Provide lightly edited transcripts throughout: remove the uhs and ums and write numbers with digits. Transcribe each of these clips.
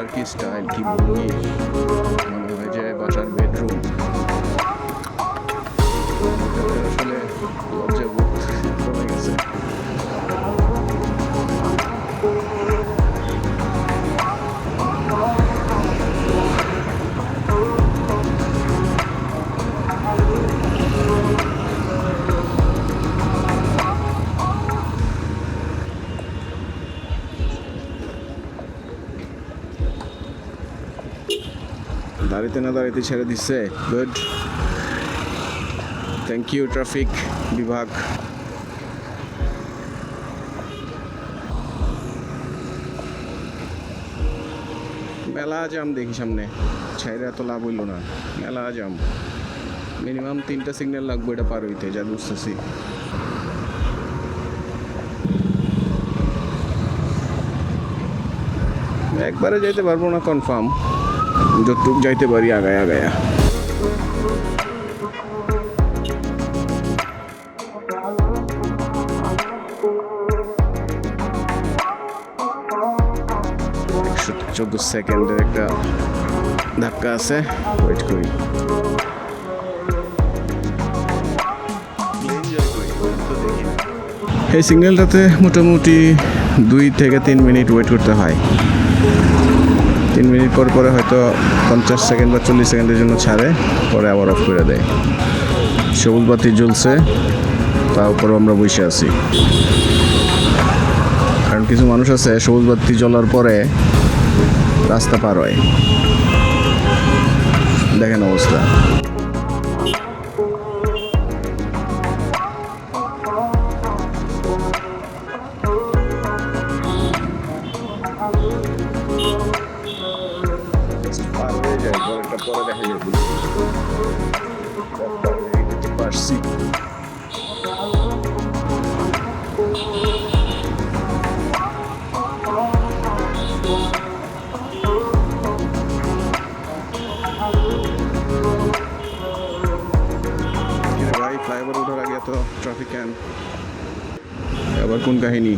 বাসার কি স্টাইল, কি ভঙ্গি, মনে হয় যে বাসার বেডরুম। আসলে লজ্জাবোধ কমে গেছে। দাঁড়িতে না দাঁড়িতে ছেড়ে দিচ্ছে। গুড, থ্যাংক ইউ ট্রাফিক বিভাগ। মেলা জাম দেখি সামনে, ছাইরে এত লাভ হইল না। মেলা জাম, মিনিমাম 3টা সিগন্যাল লাগবে এটা পার হইতে, যা বুঝতেছি। একবারে যাইতে পারবো না কনফার্ম, যতটুক যাইতে পারি আগায় আগায়া। চোদ্দ সেকেন্ডের একটা ধাক্কা আছে, ওয়েট করি। এই সিগন্যালটাতে মোটামুটি 2 থেকে 3 মিনিট ওয়েট করতে হয়। 3 মিনিট পর পরে হয়তো 50 সেকেন্ড বা 40 সেকেন্ডের জন্য ছাড়ে, পরে আবার অফ করে দেয়। সবুজ বাতি জ্বলছে, তার উপরও আমরা বসে আছি। কারণ কিছু মানুষ আছে সবুজ বাতি জ্বলার পরে রাস্তা পার হয়। দেখেন অবস্থা। পার হয়ে যায়, পরেরটা পরে দেখা যাবে। পারছি। ফ্লাইওভার ওঠার আগে এত ট্রাফিক কেন? আবার কোন কাহিনী?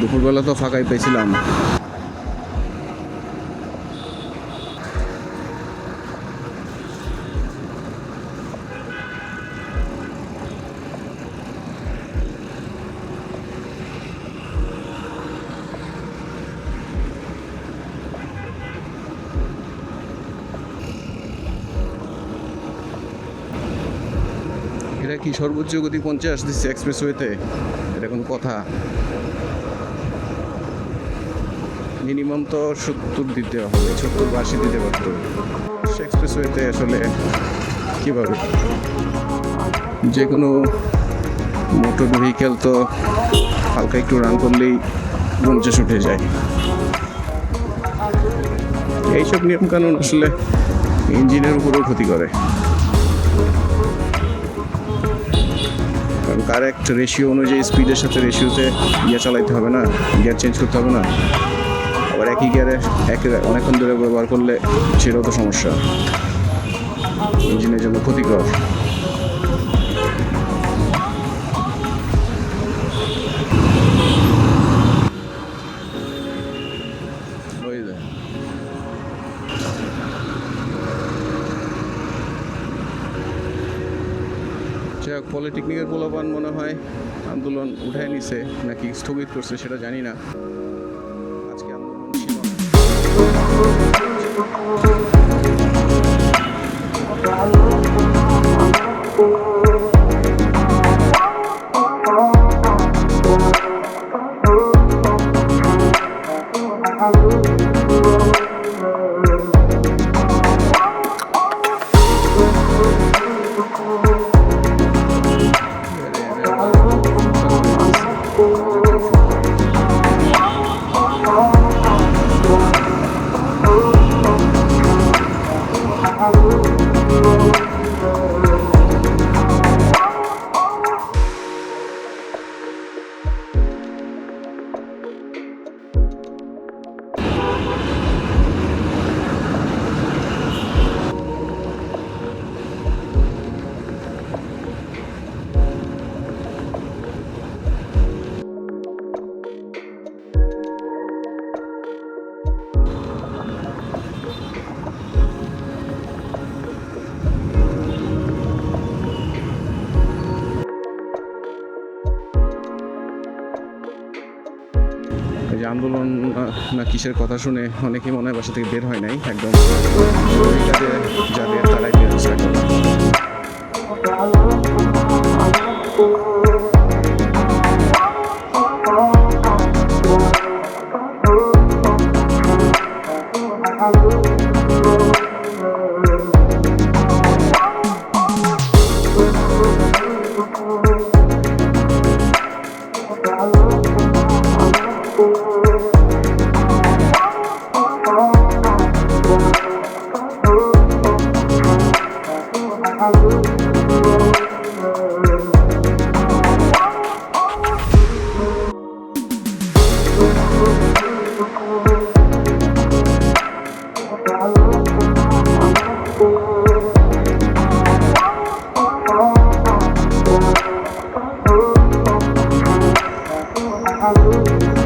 দুপুরবেলা তো ফাঁকাই পেয়েছিলাম। এটা কি সর্বোচ্চ গতি 50 দিচ্ছে এক্সপ্রেসওয়েতে? এটা কোনো কথা? মিনিমাম তো 70 দিতে হবে, 70 বা 80 দিতে পারত। এক্সপ্রেসওয়েতে আসলে কীভাবে? যে কোনো মোটর ভেহিকেল তো হালকা একটু রান করলেই 50 উঠে যায়। এইসব নিয়মকানুন আসলে ইঞ্জিনের উপরেও ক্ষতি করে। কারণ কারেক্ট রেশিও অনুযায়ী স্পিডের সাথে রেশিওতে চালাইতে হবে না, গিয়ার চেঞ্জ করতে হবে না। আবার একই গিয়ারে অনেকক্ষণ ধরে ব্যবহার করলে সেটাও তো সমস্যা, ইঞ্জিনের জন্য ক্ষতিকর। পলিটেকনিকের পোলাপান মনে হয় আন্দোলন উঠায় নিছে নাকি স্থগিত করছে সেটা জানি না। আজকে আন্দোলন ছিল আন্দোলন না কিসের কথা শুনে অনেকেই মনে হয় বাসা থেকে বের হয় নাই, একদম এই কাজে যাদের তারাই বের হচ্ছে এখন। Hallelujah.